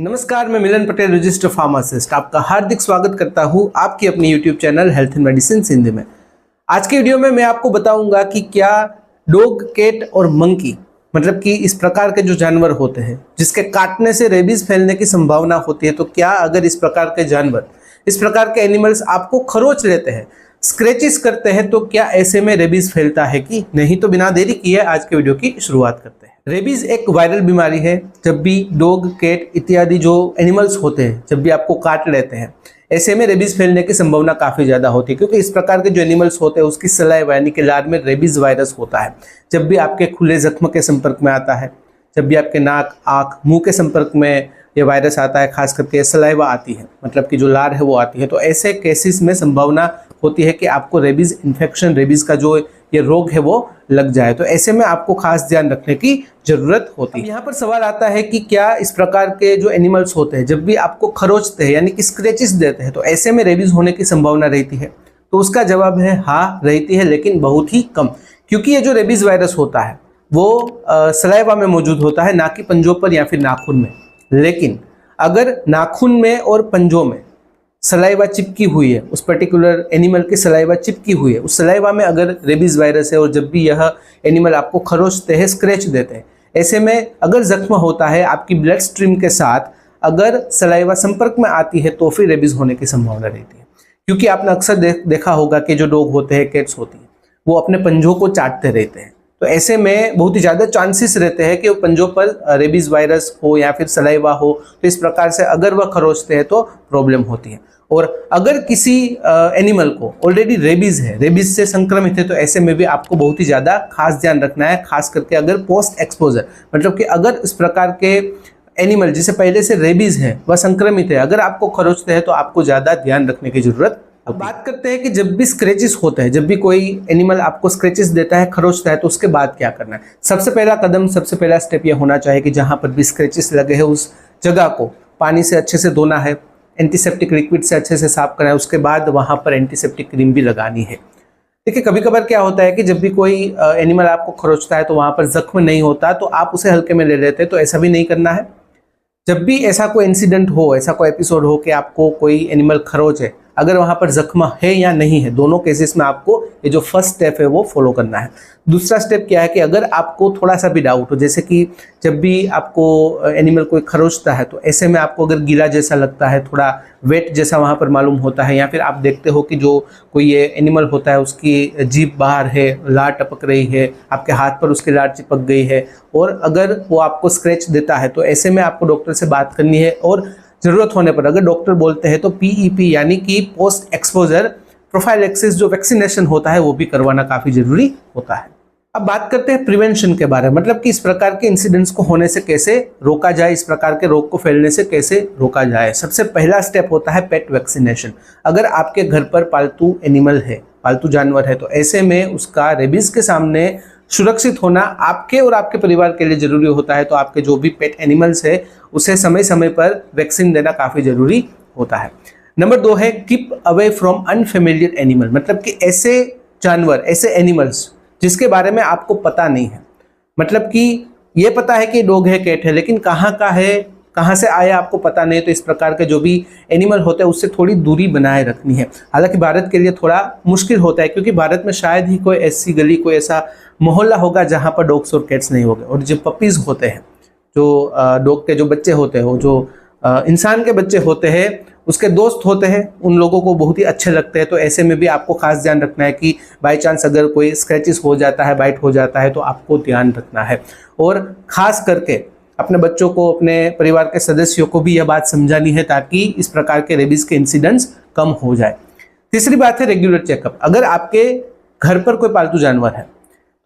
नमस्कार, मैं मिलन Patel, register pharmacist, आपका हार्दिक स्वागत करता हूं आपकी अपनी YouTube channel health and medicine Hindi में। आज के वीडियो में मैं आपको बताऊंगा कि क्या डॉग, कैट और मंकी मतलब कि इस प्रकार के जो जानवर होते हैं जिसके काटने से रेबीज फैलने की संभावना होती है, तो क्या अगर इस प्रकार के जानवर, इस प्रकार के एनिमल्स आपको खरोच लेते हैं, स्क्रैचेस करते हैं, तो क्या ऐसे में रेबीज फैलता है कि नहीं? तो बिना देरी किए आज के वीडियो की शुरुआत करते हैं। रेबीज एक वायरल बीमारी है। जब भी डॉग, कैट इत्यादि जो एनिमल्स होते हैं जब भी आपको काट लेते हैं, ऐसे में रेबीज फैलने की संभावना काफी ज्यादा होती है, क्योंकि इस प्रकार के जो एनिमल्स होते हैं उसकी सलाइवा यानी कि लार में रेबीज वायरस होता है। जब भी आपके खुले जख्म के संपर्क में आता है, जब भी आपके नाक, आंख, मुंह के संपर्क में ये वायरस आता है, खास करके सलाइवा आती है, मतलब कि जो लार है वो आती है, तो ऐसे केसेस में संभावना होती है कि आपको रेबीज इन्फेक्शन, रेबीज का जो ये रोग है वो लग जाए। तो ऐसे में आपको खास ध्यान रखने की जरूरत होती है। यहाँ पर सवाल आता है कि क्या इस प्रकार के जो एनिमल्स होते हैं जब भी आपको खरोचते हैं यानी कि स्क्रैचेस देते हैं, तो ऐसे में रेबीज होने की संभावना रहती है? तो उसका जवाब है हाँ, रहती है, लेकिन बहुत ही कम, क्योंकि ये जो रेबीज वायरस होता है वो सलाइवा में मौजूद होता है, ना कि पंजों पर या फिर नाखून में। लेकिन अगर नाखून में और पंजों में सलाइवा चिपकी हुई है, उस पर्टिकुलर एनिमल की सलाइवा चिपकी हुई है, उस सलाइवा में अगर रेबीज वायरस है और जब भी यह एनिमल आपको खरोचते हैं, स्क्रैच देते हैं, ऐसे में अगर जख्म होता है आपकी ब्लड स्ट्रीम के साथ, अगर सलाइवा संपर्क में आती है, तो फिर रेबीज होने की संभावना रहती है। क्योंकि आपने अक्सर देखा होगा कि जो डॉग होते हैं, कैट्स होती हैं, वो अपने पंजों को चाटते रहते हैं, तो ऐसे में बहुत ही ज़्यादा चांसेस रहते हैं कि वो पंजों पर रेबीज वायरस हो या फिर सलाइवा हो। तो इस प्रकार से अगर वह खरोचते हैं तो प्रॉब्लम होती है। और अगर किसी एनिमल को ऑलरेडी रेबीज है, रेबीज से संक्रमित है, तो ऐसे में भी आपको बहुत ही ज़्यादा खास ध्यान रखना है, खास करके अगर पोस्ट एक्सपोजर, मतलब कि अगर इस प्रकार के एनिमल जिसे पहले से रेबीज है वह संक्रमित है, अगर आपको खरोचते हैं तो आपको ज़्यादा ध्यान रखने की जरूरत। अब बात करते हैं कि जब भी स्क्रैचेस होते हैं, जब भी कोई एनिमल आपको स्क्रैचेस देता है, खरोचता है, तो उसके बाद क्या करना है? सबसे पहला कदम, सबसे पहला स्टेप यह होना चाहिए कि जहां पर भी स्क्रैचेस लगे हैं उस जगह को पानी से अच्छे से धोना है, एंटीसेप्टिक लिक्विड से अच्छे से साफ करना है, उसके बाद वहां पर एंटीसेप्टिक क्रीम भी लगानी है। देखिए, कभी कभार क्या होता है कि जब भी कोई एनिमल आपको खरोचता है तो वहां पर जख्म नहीं होता, तो आप उसे हल्के में ले लेते हैं, तो ऐसा भी नहीं करना है। जब भी ऐसा कोई इंसिडेंट हो, ऐसा कोई एपिसोड हो कि आपको कोई एनिमल खरोचे, अगर वहां पर जख्म है या नहीं है, दोनों केसेस में आपको ये जो फर्स्ट स्टेप है वो फॉलो करना है। दूसरा स्टेप क्या है कि अगर आपको थोड़ा सा भी डाउट हो, जैसे कि जब भी आपको एनिमल कोई खरोचता है, तो ऐसे में आपको अगर गीला जैसा लगता है, थोड़ा वेट जैसा वहां पर मालूम होता है, या फिर आप देखते हो कि जो कोई ये एनिमल होता है उसकी जीभ बाहर है, लार टपक रही है, आपके हाथ पर उसकी लार चिपक गई है, और अगर वो आपको स्क्रैच देता है, तो ऐसे में आपको डॉक्टर से बात करनी है। और जरूरत होने पर अगर डॉक्टर बोलते हैं तो पीईपी यानी कि पोस्ट एक्सपोजर प्रोफाइलैक्सिस जो वैक्सीनेशन होता है वो भी करवाना काफी जरूरी होता है। अब बात करते हैं प्रिवेंशन के बारे में, मतलब कि इस प्रकार के इंसिडेंट्स को होने से कैसे रोका जाए, इस प्रकार के रोग को फैलने से कैसे रोका जाए। सबसे पहला स्टेप होता है पेट वैक्सीनेशन। अगर आपके घर पर पालतू एनिमल है, पालतू जानवर है, तो ऐसे में उसका रेबीज के सामने सुरक्षित होना आपके और आपके परिवार के लिए जरूरी होता है। तो आपके जो भी पेट एनिमल्स है उसे समय समय पर वैक्सीन देना काफी जरूरी होता है। नंबर 2 है keep away from unfamiliar animal, मतलब कि ऐसे जानवर, ऐसे एनिमल्स जिसके बारे में आपको पता नहीं है, मतलब कि ये पता है कि डॉग है, कैट है, लेकिन कहाँ का है, कहाँ से आया आपको पता नहीं। तो इस प्रकार के जो भी एनिमल होते हैं उससे थोड़ी दूरी बनाए रखनी है। हालांकि भारत के लिए थोड़ा मुश्किल होता है, क्योंकि भारत में शायद ही कोई ऐसी गली, कोई ऐसा मोहल्ला होगा जहाँ पर डॉग्स और कैट्स नहीं होंगे। और जो पपीज़ होते हैं, जो डॉग के जो बच्चे होते हैं, वो जो इंसान के बच्चे होते हैं, उसके दोस्त होते हैं, उन लोगों को बहुत ही अच्छे लगते हैं। तो ऐसे में भी आपको खास ध्यान रखना है कि बाई चांस अगर कोई स्क्रैचेस हो जाता है, बाइट हो जाता है, तो आपको ध्यान रखना है। और खास करके अपने बच्चों को, अपने परिवार के सदस्यों को भी यह बात समझानी है ताकि इस प्रकार के रेबीज के इंसिडेंट्स कम हो जाए। तीसरी बात है रेगुलर चेकअप। अगर आपके घर पर कोई पालतू जानवर है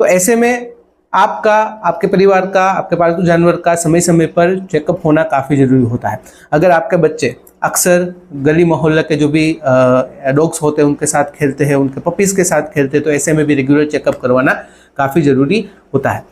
तो ऐसे में आपका, आपके परिवार का, आपके पालतू जानवर का समय समय पर चेकअप होना काफ़ी ज़रूरी होता है। अगर आपके बच्चे अक्सर गली मोहल्ले के जो भी डॉग्स होते हैं उनके साथ खेलते हैं, उनके पपीज़ के साथ खेलते हैं, तो ऐसे में भी रेगुलर चेकअप करवाना काफ़ी ज़रूरी होता है।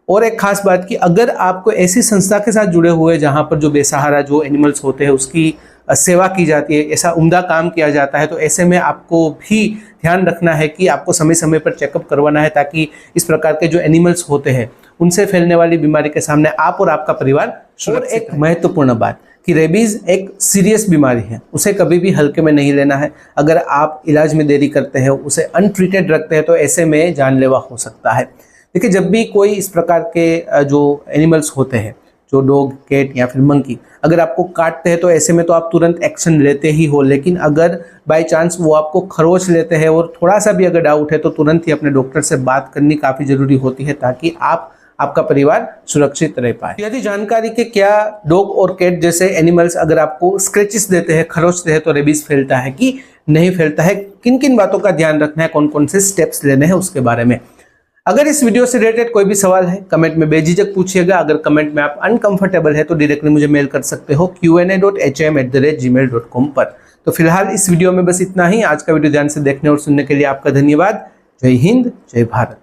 और एक खास बात कि अगर आपको ऐसी संस्था के साथ जुड़े हुए जहाँ पर जो बेसहारा जो एनिमल्स होते हैं उसकी सेवा की जाती है, ऐसा उम्दा काम किया जाता है, तो ऐसे में आपको भी ध्यान रखना है कि आपको समय समय पर चेकअप करवाना है, ताकि इस प्रकार के जो एनिमल्स होते हैं उनसे फैलने वाली बीमारी के सामने आप और आपका परिवार सुरक्षित है। एक महत्वपूर्ण बात कि रेबीज एक सीरियस बीमारी है, उसे कभी भी हल्के में नहीं लेना है। अगर आप इलाज में देरी करते हैं, उसे अनट्रीटेड रखते हैं, तो ऐसे में जानलेवा हो सकता है। देखिए, जब भी कोई इस प्रकार के जो एनिमल्स होते हैं, जो डॉग, कैट या फिर मंकी, अगर आपको काटते हैं तो ऐसे में तो आप तुरंत एक्शन लेते ही हो, लेकिन अगर बाय चांस वो आपको खरोच लेते हैं और थोड़ा सा भी अगर डाउट है तो तुरंत ही अपने डॉक्टर से बात करनी काफ़ी ज़रूरी होती है, ताकि आपका परिवार सुरक्षित रह पाए। यदि जानकारी के क्या डॉग और कैट जैसे एनिमल्स अगर आपको स्क्रैचेस देते हैं, खरोचते हैं, तो रेबीज फैलता है कि नहीं फैलता है, किन किन बातों का ध्यान रखना है, कौन कौन से स्टेप्स लेने हैं, उसके बारे में। अगर इस वीडियो से रिलेटेड कोई भी सवाल है, कमेंट में बेझिझक पूछिएगा। अगर कमेंट में आप अनकंफर्टेबल है तो डायरेक्टली मुझे मेल कर सकते हो qa.hm@gmail.com पर। तो फिलहाल इस वीडियो में बस इतना ही। आज का वीडियो ध्यान से देखने और सुनने के लिए आपका धन्यवाद। जय हिंद, जय भारत।